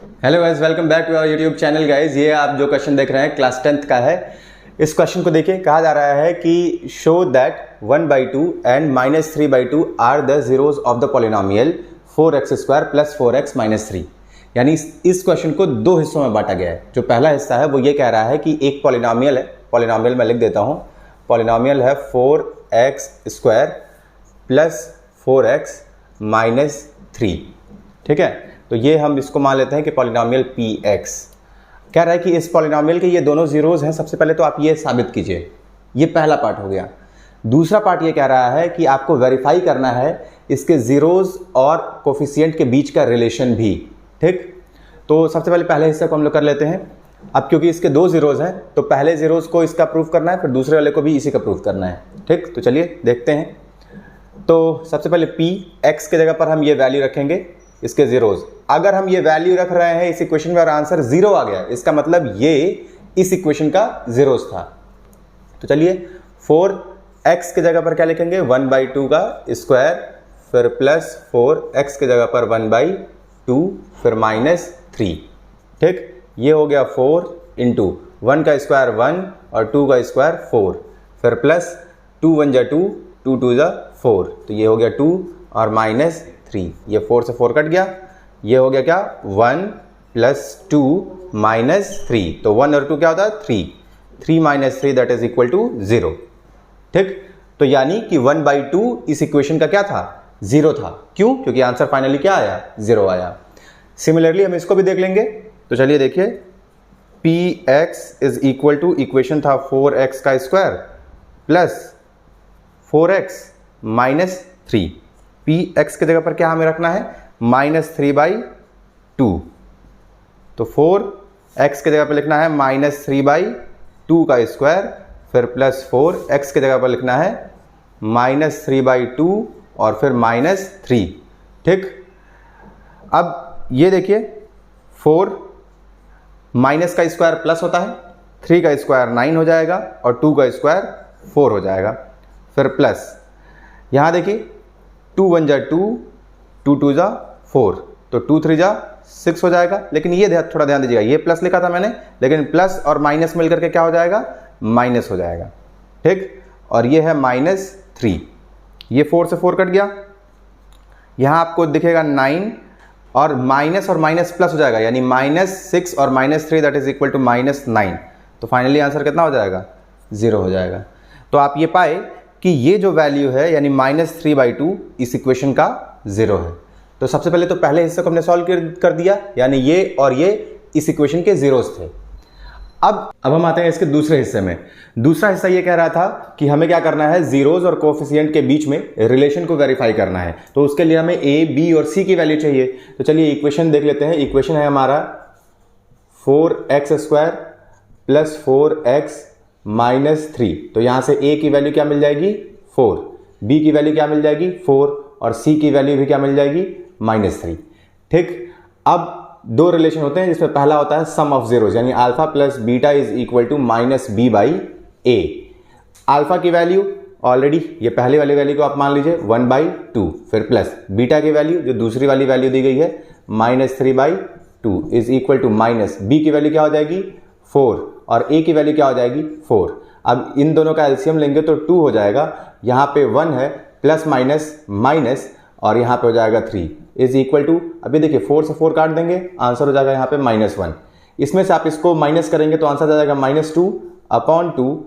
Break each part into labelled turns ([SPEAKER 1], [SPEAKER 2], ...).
[SPEAKER 1] Hello guys, welcome back to our YouTube channel guys. ये आप जो क्वेश्चन देख रहे हैं क्लास 10th का है। इस क्वेश्चन को देखिए, कहा जा रहा है कि show that 1/2 and -3/2 are the zeros of the polynomial 4x² + 4x - 3। यानी इस क्वेश्चन को दो हिस्सों में बांटा गया है। जो पहला हिस्सा है वो ये कह रहा है कि एक पॉलिनोमियल है, पॉलिनोमियल मैं लिख देता हूँ, पॉलिनोमियल है 4x² + 4x - 3। ठीक है, तो ये हम इसको मान लेते हैं कि पॉलिनोमियल px। कह रहा है कि इस पॉलिनोमियल के ये दोनों जीरोज हैं। सबसे पहले तो आप ये साबित कीजिए, ये पहला पार्ट हो गया। दूसरा पार्ट ये कह रहा है कि आपको वेरीफाई करना है इसके जीरोज और कोफिशिएंट के बीच का रिलेशन भी। ठीक, तो सबसे पहले हिस्से को हम लोग कर लेते हैं। अब क्योंकि इसके दो जीरोज हैं तो पहले जीरोज को इसका प्रूफ करना है, फिर दूसरे वाले को भी इसी का प्रूफ करना है। ठीक, तो चलिए देखते हैं। तो सबसे पहले px के जगह पर हम ये वैल्यू रखेंगे, इसके जीरोज। अगर हम ये वैल्यू रख रहे हैं इस इक्वेशन में और आंसर 0 आ गया, इसका मतलब ये इस इक्वेशन का जीरोज था। तो चलिए 4x के जगह पर क्या लिखेंगे, 1/2 का स्क्वायर, फिर प्लस 4x के जगह पर 1/2, फिर -3। ठीक, ये हो गया 4 इंटू 1 का स्क्वायर 1 और 2 का स्क्वायर 4, फिर प्लस 2 1 जा 2, 2 2 जा 4, तो ये हो गया 2 और -3। ये 4 से 4 कट गया, ये हो गया क्या 1 + 2 - 3। तो 1 और 2 क्या होता है 3, 3 - 3 दैट इज इक्वल टू 0। ठीक, तो यानी कि 1/2 इस इक्वेशन का क्या था, 0 था। क्यों? क्योंकि आंसर फाइनली क्या आया, 0 आया। सिमिलरली हम इसको भी देख लेंगे। तो चलिए देखिए, px is equal to equation था 4x का स्क्वायर प्लस 4x - 3। px के जगह पर क्या हमें रखना है, -3/2। तो 4x के जगह पर लिखना है -3/2 का स्क्वायर, फिर प्लस 4x के जगह पर लिखना है -3/2 और फिर -3। ठीक, अब ये देखिए 4 माइनस का स्क्वायर प्लस होता है, 3 का स्क्वायर 9 हो जाएगा और 2 का स्क्वायर 4 हो जाएगा, फिर प्लस यहाँ देखिए 2 1 जा 2, 2 2 जा 4, तो 2 3 जा 6 हो जाएगा। लेकिन ये थोड़ा ध्यान दीजिएगा, ये प्लस लिखा था मैंने, लेकिन प्लस और माइनस मिलकर के क्या हो जाएगा, माइनस हो जाएगा। ठीक, और ये है -3, ये 4 से 4 कट गया, यहाँ आपको दिखेगा 9 और माइनस प्लस हो जाएगा, यानी -6 और -3 दैट इज इक्वल टू -9। तो फाइनली आंसर कितना हो जाएगा, 0 हो जाएगा। तो आप ये पाए कि ये जो वैल्यू है यानी -3/2 इस इक्वेशन का 0 है। तो सबसे पहले तो पहले हिस्से को हमने सॉल्व कर दिया, यानी ये और ये इस इक्वेशन के जीरोज थे। अब हम आते हैं इसके दूसरे हिस्से में। दूसरा हिस्सा ये कह रहा था कि हमें क्या करना है, जीरोज और कोफिशिएंट के बीच में रिलेशन को वेरीफाई करना है। तो उसके लिए हमें a, b और c की वैल्यू चाहिए। तो चलिए इक्वेशन देख लेते हैं। इक्वेशन है हमारा 4x² + 4x - 3। तो यहां से a की वैल्यू क्या मिल जाएगी, 4, b की वैल्यू क्या मिल जाएगी, 4, और c की वैल्यू भी क्या मिल जाएगी, -3। ठीक, अब दो रिलेशन होते हैं जिसमें पहला होता है सम ऑफ जीरोज, यानी alpha + beta is equal to -b/a। Alpha की वैल्यू ऑलरेडी ये पहले वाली वैल्यू को आप मान लीजिए 1/2, फिर प्लस बीटा की वैल्यू जो दूसरी वाली वैल्यू दी गई है -3/2 is equal to minus b की वैल्यू क्या हो जाएगी, 4, और a की वैल्यू क्या हो जाएगी, 4। अब इन दोनों का एलसीएम लेंगे तो 2 हो जाएगा, यहाँ पे 1 है, प्लस माइनस और यहाँ पे हो जाएगा 3 इज इक्वल टू, अभी देखिए 4 से 4 काट देंगे, आंसर हो जाएगा यहाँ पे -1। इसमें से आप इसको माइनस करेंगे तो आंसर आ जाएगा -2/2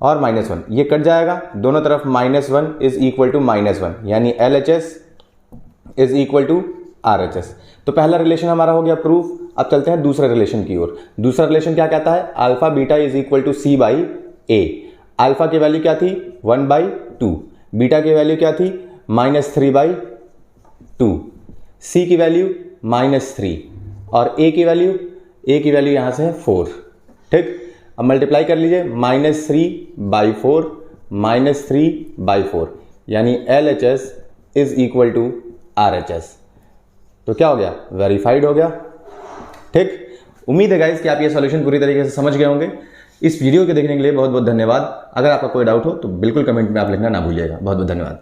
[SPEAKER 1] और -1, ये कट जाएगा, दोनों तरफ -1 इज इक्वल टू -1, यानी LHS is equal to RHS। तो पहला रिलेशन हमारा हो गया प्रूफ। अब चलते हैं दूसरे रिलेशन की ओर। दूसरा रिलेशन क्या कहता है, alpha beta is equal to c/a। Alpha की वैल्यू क्या थी, 1/2, बीटा की वैल्यू क्या थी, -3/2, c की वैल्यू -3 और a की वैल्यू यहां से है 4। ठीक, अब मल्टीप्लाई कर लीजिए, -3/4 -3/4, यानी LHS is equal to RHS। तो क्या हो गया, वेरीफाइड हो गया। ठीक, उम्मीद है गाइस कि आप ये सॉल्यूशन पूरी तरीके से समझ गए होंगे। इस वीडियो के देखने के लिए बहुत बहुत धन्यवाद। अगर आपका कोई डाउट हो तो बिल्कुल कमेंट में आप लिखना ना भूलिएगा। बहुत बहुत धन्यवाद।